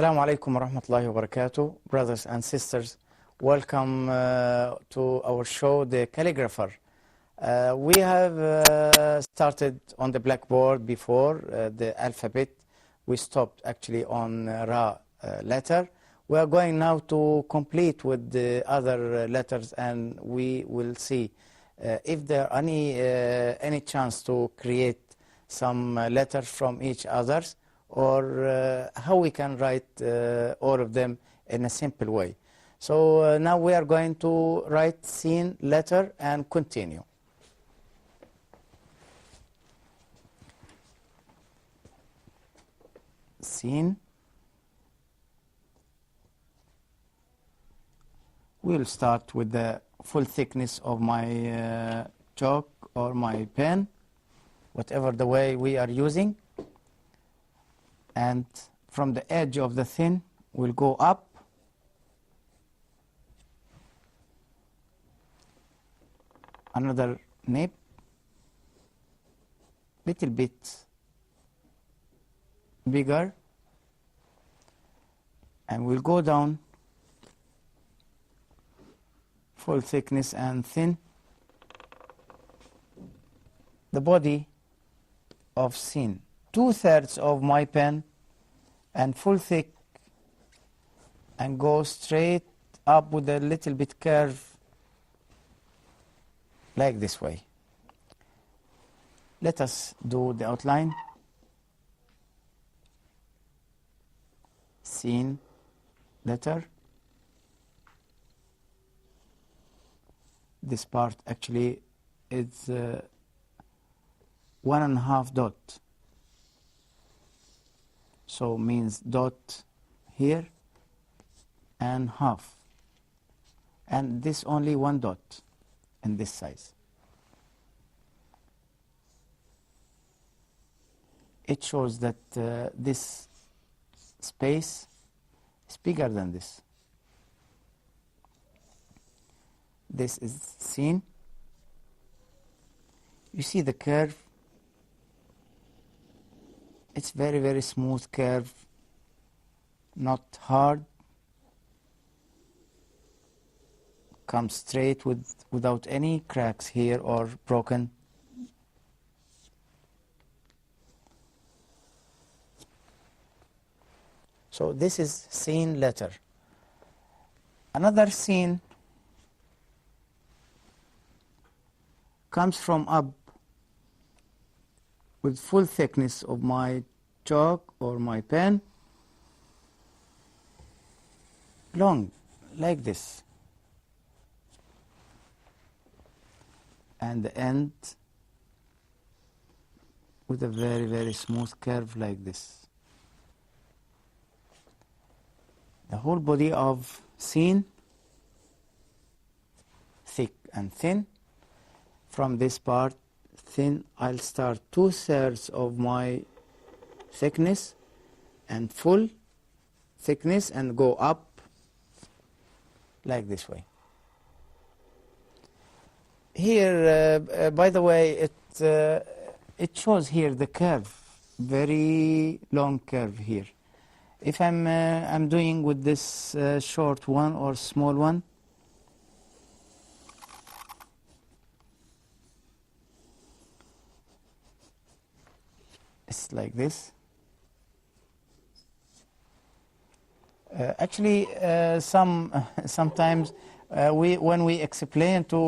Assalamu alaikum wa rahmatullahi wa barakatuh. Brothers and sisters, welcome to our show, The Calligrapher. We have started on the blackboard before the alphabet. We stopped actually on Ra letter. We are going now to complete with the other letters, and we will see if there are any chance to create some letters from each others, or how we can write all of them in a simple way. So now we are going to write Sin letter and continue. Sin. We'll start with the full thickness of my chalk or my pen, whatever the way we are using. And from the edge of the thin, we'll go up. Another nib, little bit bigger, and we'll go down full thickness and thin. The body of Sin, 2/3 of my pen and full thick, and go straight up with a little bit curve like this way. Let us do the outline. Sin letter. This part actually is 1.5 dot. So means dot here and half. And this only 1 dot in this size. It shows that this space is bigger than this. This is Sin. You see the curve? It's very, very smooth curve, not hard. Comes straight without any cracks here or broken. So this is Sin letter. Another Sin comes from up with full thickness of my chalk or my pen, long like this, and the end with a very, very smooth curve like this. The whole body of Sin, thick and thin. From this part thin, I'll start 2/3 of my thickness and full thickness and go up like this way. Here, by the way, it shows here the curve, very long curve here. If I'm doing with this short one or small one, it's like this. Actually, sometimes when we explain to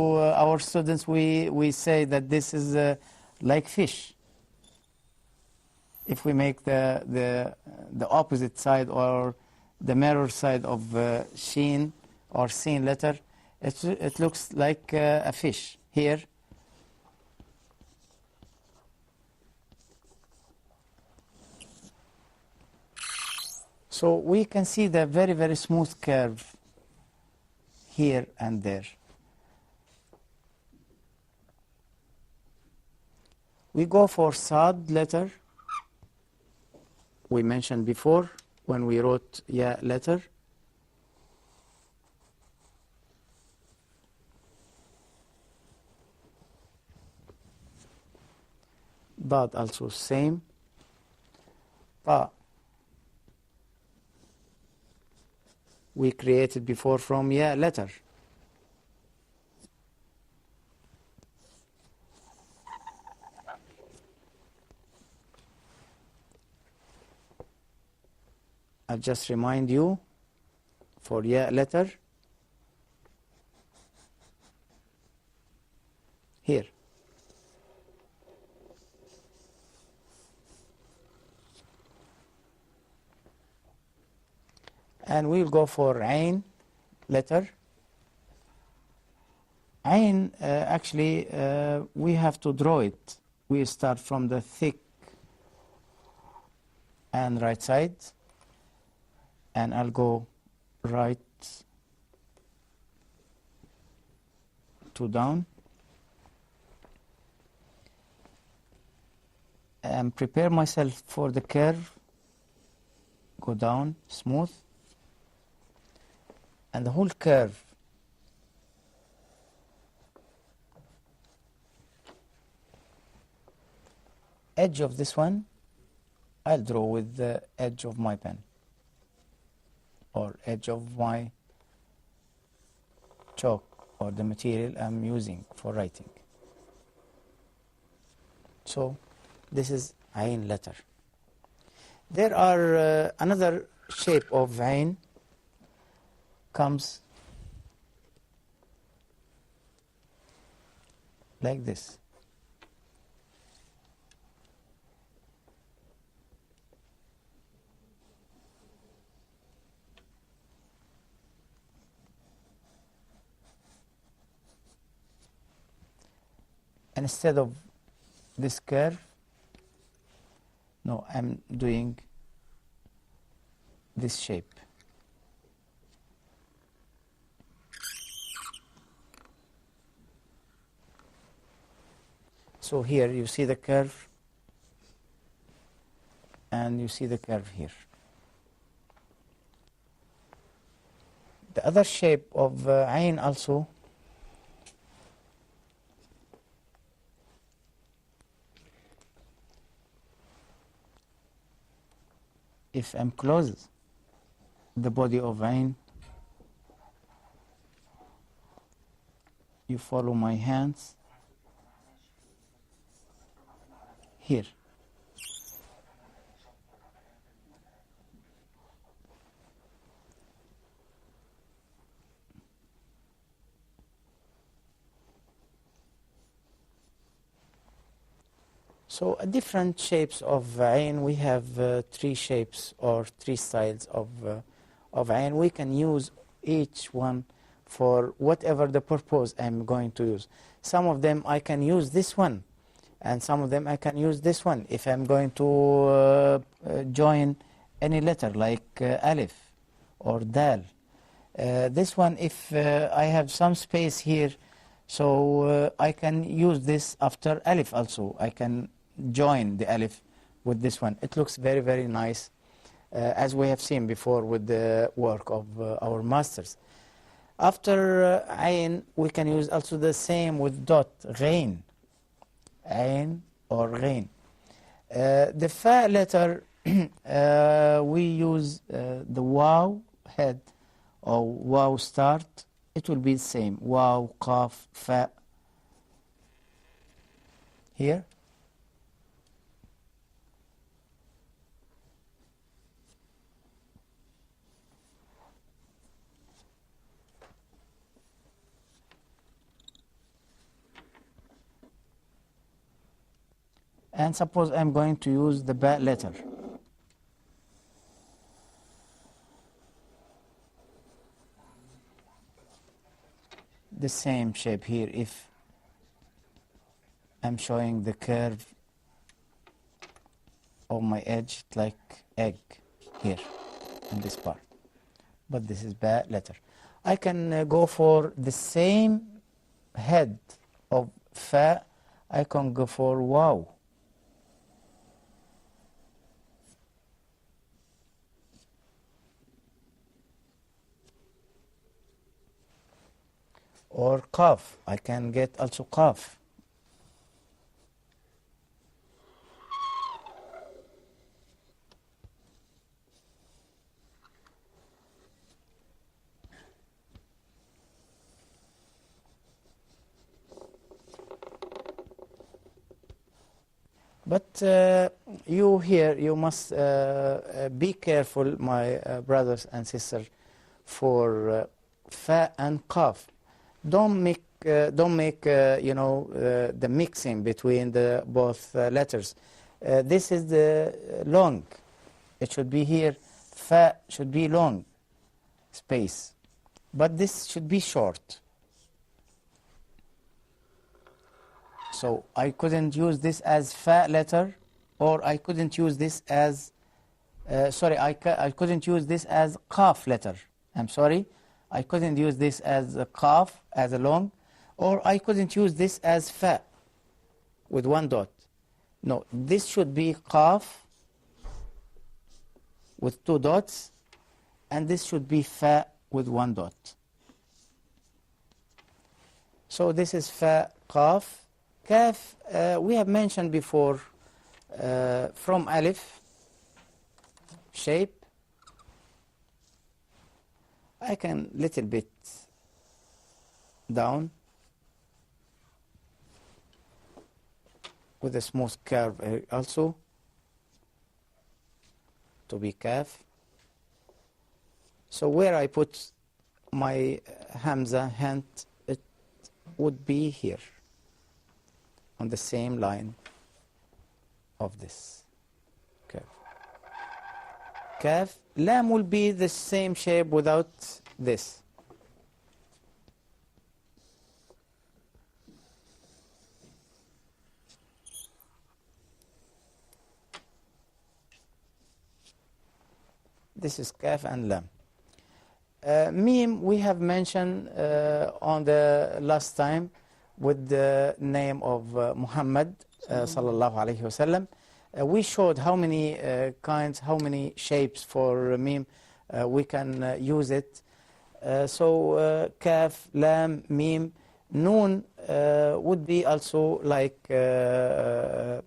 our students, we say that this is like fish. If we make the opposite side or the mirror side of sheen or Sin letter, It looks like a fish here. So we can see the very, very smooth curve here and there. We go for sad letter. We mentioned before when we wrote ya letter. Dad also same. Pa we created before from ya letter. I'll just remind you for ya letter here. And we'll go for ain letter. Ain, actually, we have to draw it. We start from the thick and right side, and I'll go right to down, and prepare myself for the curve. Go down, smooth, and the whole curve edge of this one I'll draw with the edge of my pen or edge of my chalk or the material I'm using for writing. So this is ain letter. There are another shape of ain comes like this. And instead of this curve, no, I'm doing this shape. So here you see the curve and you see the curve here. The other shape of ain also if I'm close the body of ain, you follow my hands here. So different shapes of ain. We have three shapes or three styles of ain. We can use each one for whatever the purpose I'm going to use. Some of them I can use this one, and some of them I can use this one if I'm going to join any letter like alif or dal. This one, if I have some space here, so I can use this after alif also. I can join the alif with this one. It looks very, very nice, as we have seen before with the work of our masters. After ain, we can use also the same with dot, ghain, ain or ghain. The fa letter, we use the waw head or waw start. It will be the same, waw, qaf, fa. Here. And suppose I'm going to use the ba letter. the same shape here if I'm showing the curve of my edge like egg here in this part. But this is ba letter. I can go for the same head of fa. I can go for wow. Or qaf. I can get also qaf. But you here, you must be careful, my brothers and sisters, for fa and qaf. Don't make you know, the mixing between the both letters. This is the long. It should be here. Fa should be long space, but this should be short. So I couldn't use this as fa letter, or I couldn't use this as, sorry, I couldn't use this as qaf letter. I'm sorry. I couldn't use this as a qaf, as a long, or I couldn't use this as fa with one dot. No, this should be qaf with two dots, and this should be fa with one dot. So this is fa, qaf. Kaf, we have mentioned before from alif shape. I can little bit down with a smooth curve also to be kaf. So where I put my hamza hand, it would be here on the same line of this curve. Kaf. Lam will be the same shape without this. This is kaf and lam. Mim we have mentioned on the last time with the name of Muhammad sallallahu alaihi wasallam. We showed how many kinds, how many shapes for mim we can use it. So kaf, lam, mim, noon would be also like a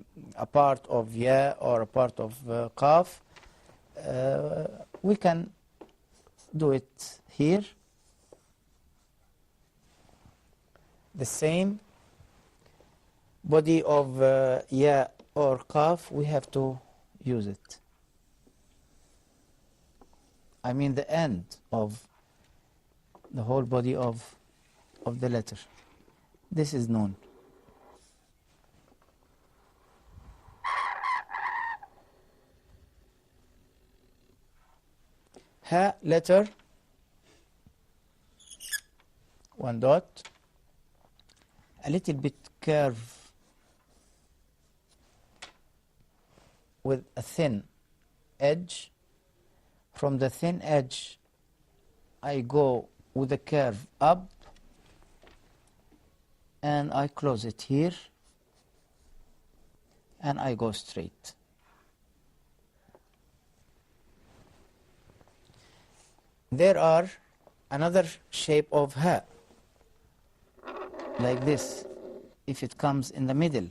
part of ya or a part of qaf. We can do it here. The same body of ya or qaf, we have to use it. I mean the end of the whole body of the letter. This is noon. Ha letter, one dot, a little bit curve with a thin edge. From the thin edge, I go with a curve up and I close it here and I go straight. There are another shape of ha, like this, if it comes in the middle.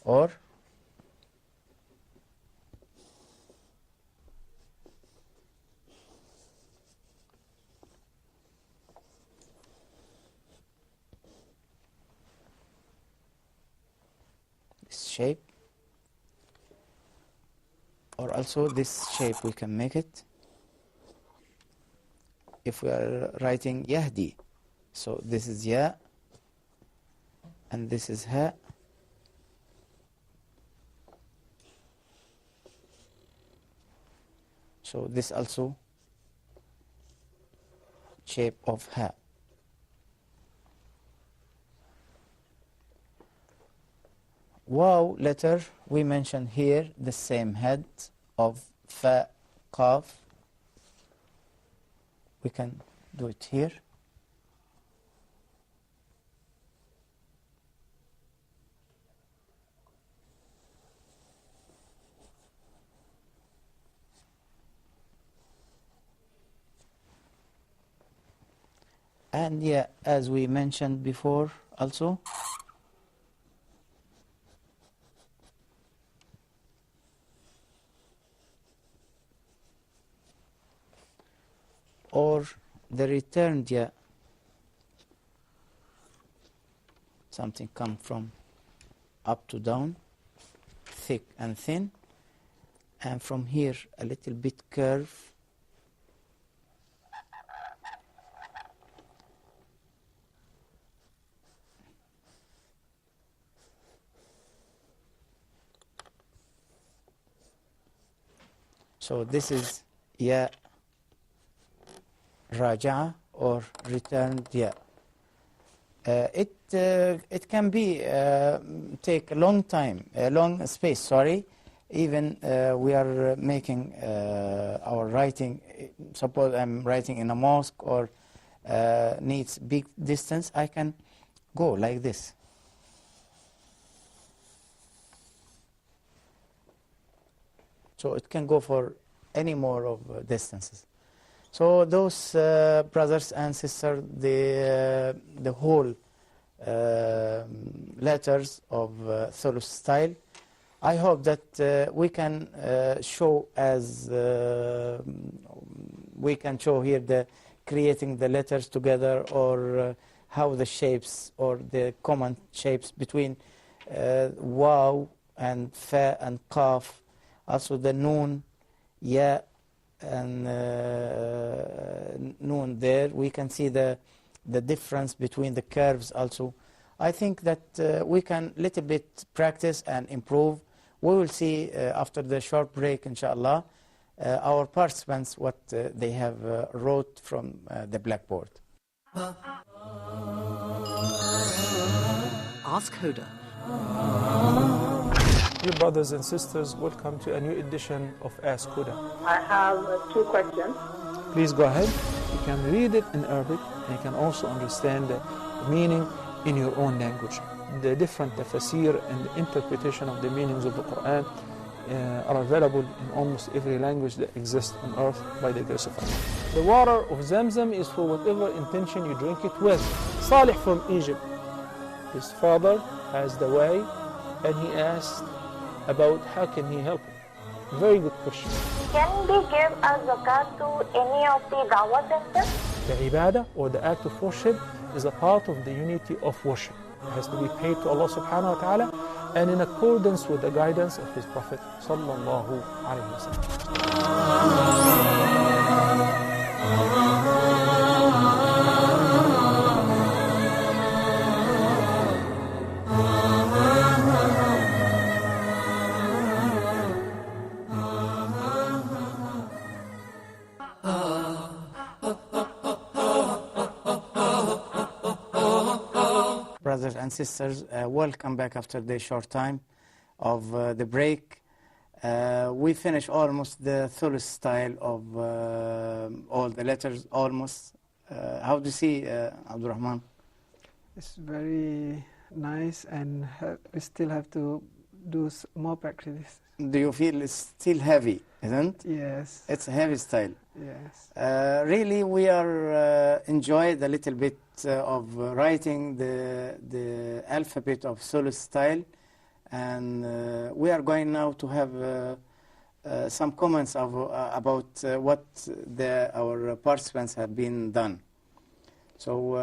Or this shape, or also this shape we can make it if we are writing Yahdi. So this is Ya and this is Ha. So this also shape of ha. Waw letter, we mentioned here the same head of fa, qaf. We can do it here. And yeah, as we mentioned before also, or the returned yeah, something come from up to down, thick and thin, and from here a little bit curve. So this is ya raja'a or returned ya. It can be take a long time, a long space. Sorry, even we are making our writing. Suppose I'm writing in a mosque or needs big distance. I can go like this. So it can go for any more of distances. So those brothers and sisters, the whole letters of Thuluth style, I hope that we can show as we can show here the creating the letters together, or how the shapes or the common shapes between waw and fa and qaf. Also the noon, ya, and noon there. We can see the difference between the curves also. I think that we can little bit practice and improve. We will see after the short break, inshallah, our participants what they have wrote from the blackboard. Ask Huda. Dear brothers and sisters, welcome to a new edition of Ask Huda. I have 2 questions. Please go ahead. You can read it in Arabic, and you can also understand the meaning in your own language. The different tafsir and the interpretation of the meanings of the Quran are available in almost every language that exists on earth by the grace of Allah. The water of Zamzam is for whatever intention you drink it with. Salih from Egypt, his father has the way, and he asked about how can he help him. Very good question. Can we give a zakat to any of the dawah centers? The ibadah or the act of worship is a part of the unity of worship. It has to be paid to Allah subhanahu wa ta'ala and in accordance with the guidance of his Prophet sallallahu alayhi wa sallam. Brothers and sisters, welcome back after the short time of the break. We finished almost the Thuluth style of all the letters, almost. How do you see, Abdurrahman? It's very nice, and we still have to do more practice. Do you feel it's still heavy, isn't it? Yes. It's a heavy style. Yes. Really, we are enjoyed a little bit of writing the alphabet of Thuluth style, and we are going now to have some comments about what our participants have been done. So,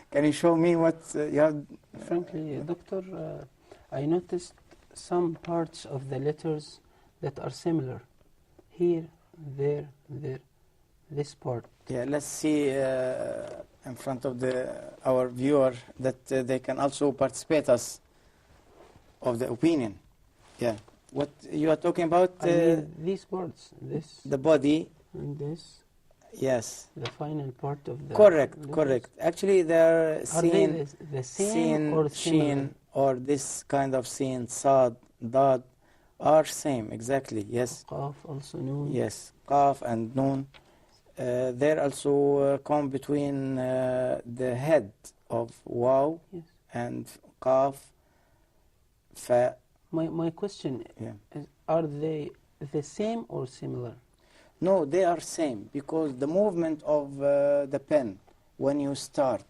can you show me what you have? Frankly, Doctor, I noticed some parts of the letters that are similar. Here, there, this part. Yeah, let's see in front of our viewer that they can also participate us of the opinion. Yeah, What you are talking about? I mean these parts, this The body. and this, Yes. the final part of the Correct. letters. Correct. Actually, they're Are they seen, the same or similar? sheen, or this kind of seen, sad, dad, are same. Exactly. Yes. Qaf, also noon. Yes. Qaf and noon. They also come between the head of waw Yes. and qaf, fa. My question Yeah. is, are they the same or similar? No, they are same because the movement of the pen when you start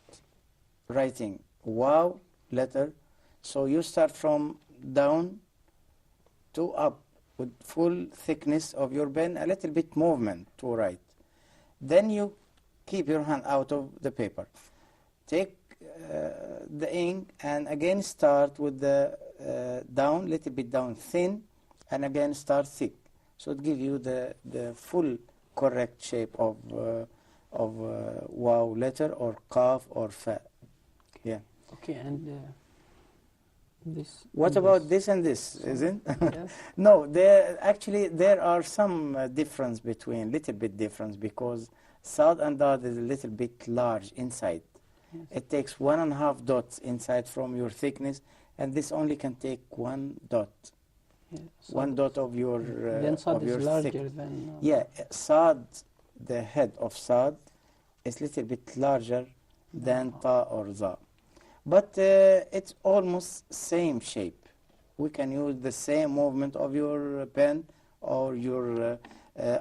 writing waw letter, so you start from down to up with full thickness of your pen, a little bit movement to write. Then you keep your hand out of the paper. Take the ink and again start with the down, little bit down thin, and again start thick. So it gives you the full correct shape of waw letter or qaf or fa. Yeah. Okay, and this. What and about this and this, isn't? Yes. No, actually there are some difference between, little bit difference, because sad and dad is a little bit large inside. Yes. It takes 1.5 dots inside from your thickness, and this only can take 1 dot. Yeah, One dot of your then sad of your is larger thick. than. Yeah, sad, the head of sad is little bit larger than ta or za, but it's almost same shape. We can use the same movement of your pen or your.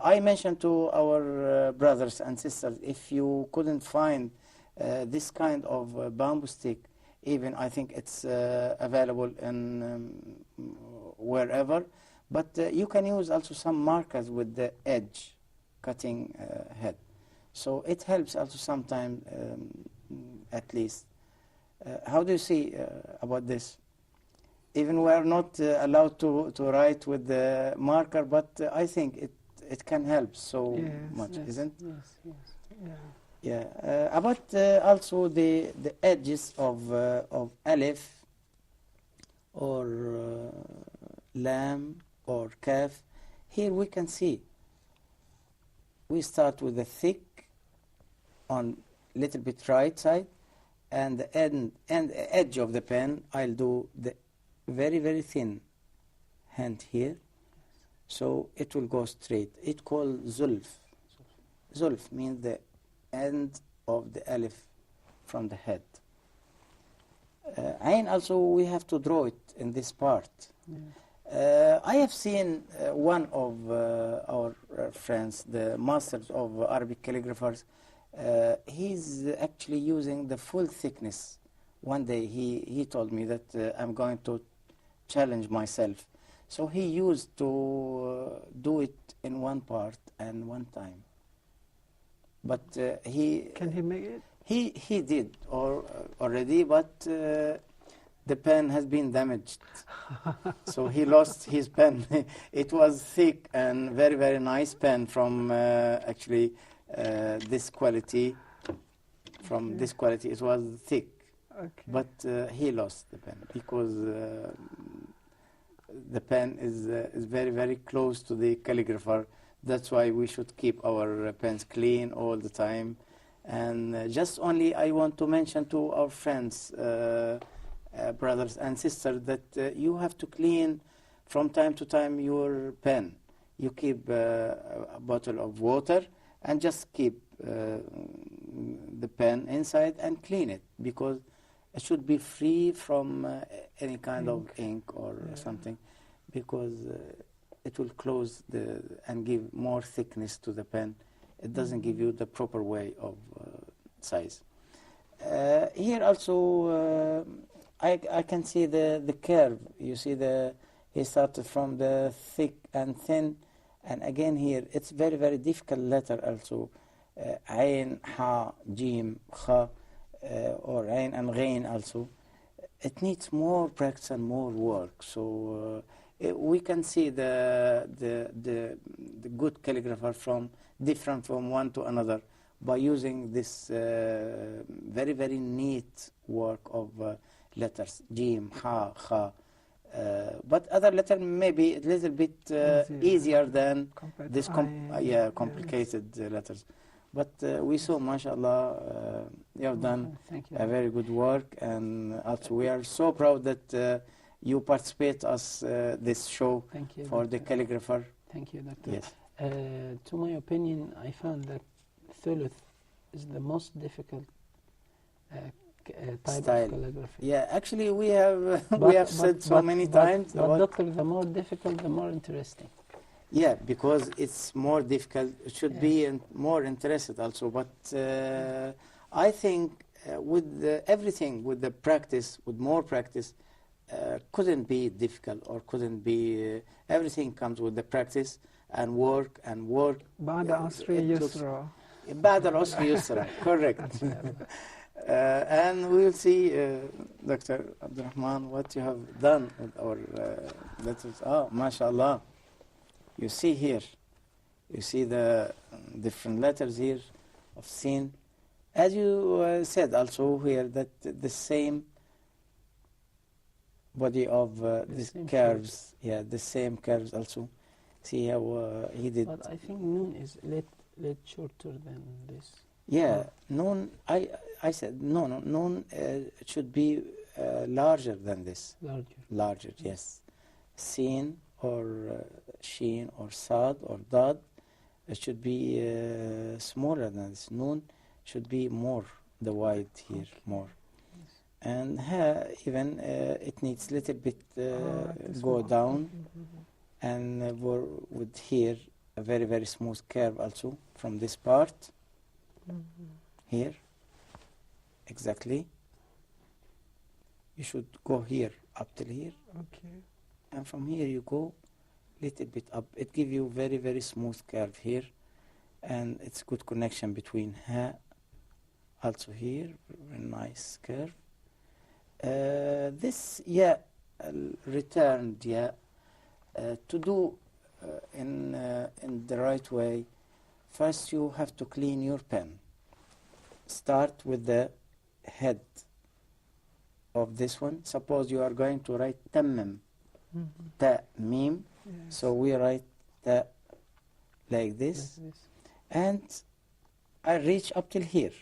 I mentioned to our brothers and sisters, if you couldn't find this kind of bamboo stick, even I think it's available in wherever, but you can use also some markers with the edge cutting head, so it helps also sometimes, at least. How do you see about this? Even we are not allowed to write with the marker, but I think it can help so Yes, much, yes. isn't? Yes, yes. Yeah. Yeah. About also the edges of alif or lam or kaf. Here we can see. We start with the thick on little bit right side, and the edge of the pen I'll do the very very thin hand here, so it will go straight. It called zulf. Zulf means the end of the alif from the head. Ain also we have to draw it in this part. I have seen one of our friends, the masters of Arabic calligraphers. He's actually using the full thickness. One day he told me that I'm going to challenge myself. So he used to do it in one part and one time. But Can he make it? he did already, but the pen has been damaged. So he lost his pen. It was thick and very, very nice pen from actually this quality. From this quality, it was thick. Okay. But he lost the pen because the pen is very, very close to the calligrapher. That's why we should keep our pens clean all the time. And just only I want to mention to our friends, brothers and sisters, that you have to clean from time to time your pen. You keep a bottle of water and just keep the pen inside and clean it, because it should be free from any kind of ink or something, because it will close and give more thickness to the pen. It doesn't give you the proper way of size. Here also I can see the curve. You see he started from the thick and thin, and again here it's very, very difficult letter also. Ain, ha, jim, kha, or ain and ghain also. It needs more practice and more work. So we can see the good calligrapher from different from one to another by using this very, very neat work of letters, jim, ha, kha, But other letter maybe a little bit easier than compared this to complicated letters. But we saw, mashallah, you have done Thank you. a very good work, and also we are so proud that you participate us this show Thank you, for the Doctor. calligrapher. Thank you, Doctor. Yes. To my opinion, I found that thuluth is the most difficult type Style. of calligraphy. Yeah, actually we have But- said so but- many but- times But about Doctor, the more difficult, the more interesting. yeah, because it's more difficult. It should be Yes. more interested also. But I think with everything, with the practice, with more practice, couldn't be difficult or couldn't be. Everything comes with the practice and work and work. بعد عصر It looks- يسرى. بعد العسر يسرا. Correct. And we will see, Dr. Abdurrahman, what you have done with our letters. Oh, mashallah. You see here, you see the different letters here of sin. As you said also here, that the same body of these same curves, yeah, the same curves also. See how he did. But I think noon is late shorter than this. Yeah, noon, I said, no, noon it should be larger than this. Larger. Yes. Sin or sheen or sad or dad, it should be smaller than this. Noon should be more, the wide here, more. Yes. And ha, even it needs little bit this go one. down, and with here a very, very smooth curve also from this part. Here, exactly. You should go here, up till here, Okay. and from here you go little bit up. It gives you very, very smooth curve here, and it's good connection between ha, also here, very nice curve. This, yeah, returned, yeah, to do in the right way. First, you have to clean your pen. Start with the head of this one. Suppose you are going to write tammim, ta, mim. Yes. So we write ta like this. And I reach up till here.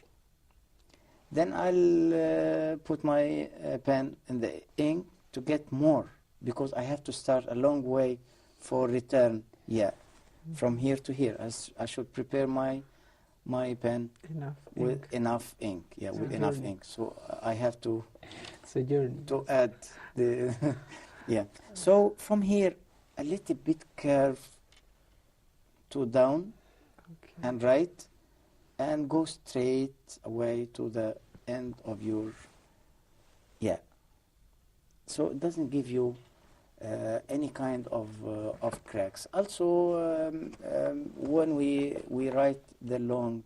Then I'll put my pen in the ink to get more, because I have to start a long way for return. Yeah. From here to here, I should prepare my pen Enough. with ink. enough ink. Yeah, It's with a enough journey. ink. So I have to It's a journey. add the yeah. So from here, a little bit curve to down Okay. and right, and go straight away to the end of your yeah. So it doesn't give you any kind of cracks. Also, when we write the long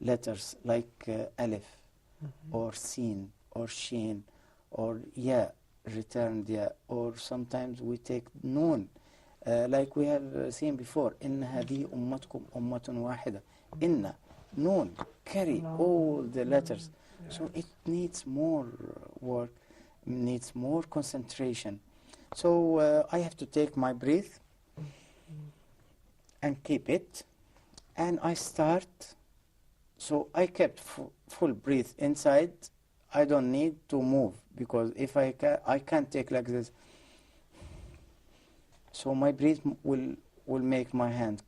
letters like alif or sin or sheen or yeah, returned yeah, or sometimes we take noon, like we have seen before. Inna hadi ummatkum ummatun wahida. Inna, noon, carry No. all the letters. So Yes. it needs more work, needs more concentration. So I have to take my breath and keep it, and I start. So I kept full breath inside. I don't need to move, because if I can't take like this. So my breath will make my hand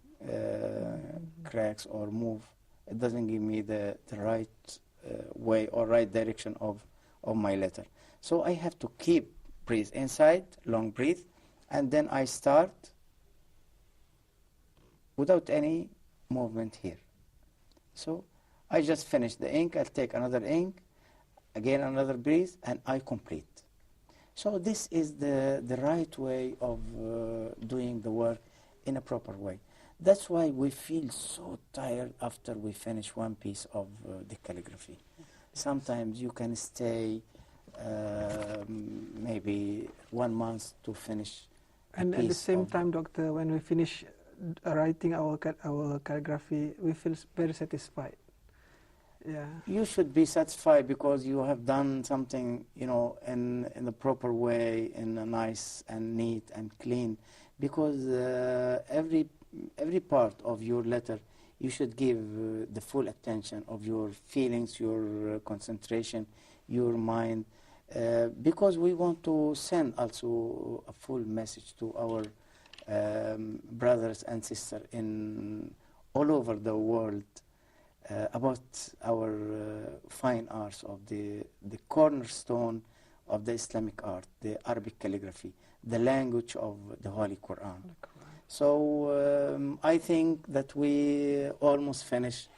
cracks or move. It doesn't give me the right way or right direction of my letter. So I have to keep breathe inside, long breath, and then I start without any movement here. So I just finish the ink, I'll take another ink, again another breath, and I complete. So this is the right way of doing the work in a proper way. That's why we feel so tired after we finish one piece of the calligraphy. Sometimes you can stay maybe 1 month to finish a And at the piece same of- time, Doctor, when we finish writing our calligraphy, we feel very satisfied. Yeah. You should be satisfied because you have done something, you know, in the proper way, in a nice and neat and clean. Because every part of your letter, you should give the full attention of your feelings, your concentration, your mind, because we want to send also a full message to our brothers and sisters in all over the world about our fine arts of the cornerstone of the Islamic art, the Arabic calligraphy, the language of the Holy Quran. So I think that we almost finished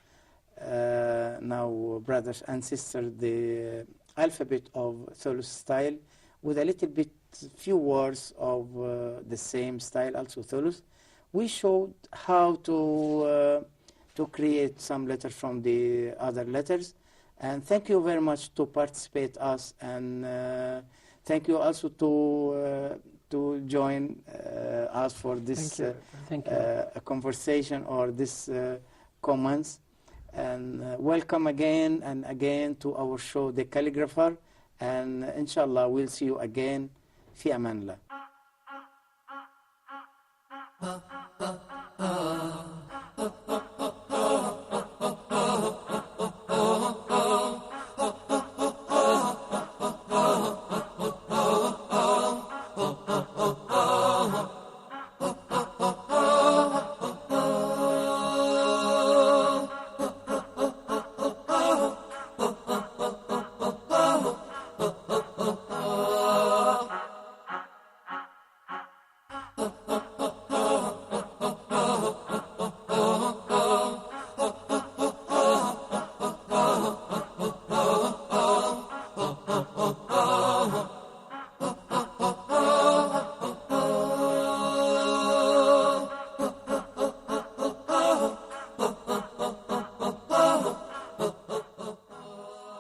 now, brothers and sisters, the alphabet of Thuluth style with a little bit few words of the same style, also Thuluth. We showed how to create some letters from the other letters. And thank you very much to participate us, and thank you also to join us for this conversation or this comments. And welcome again and again to our show, The Calligrapher. And inshallah, we'll see you again. في أمان الله.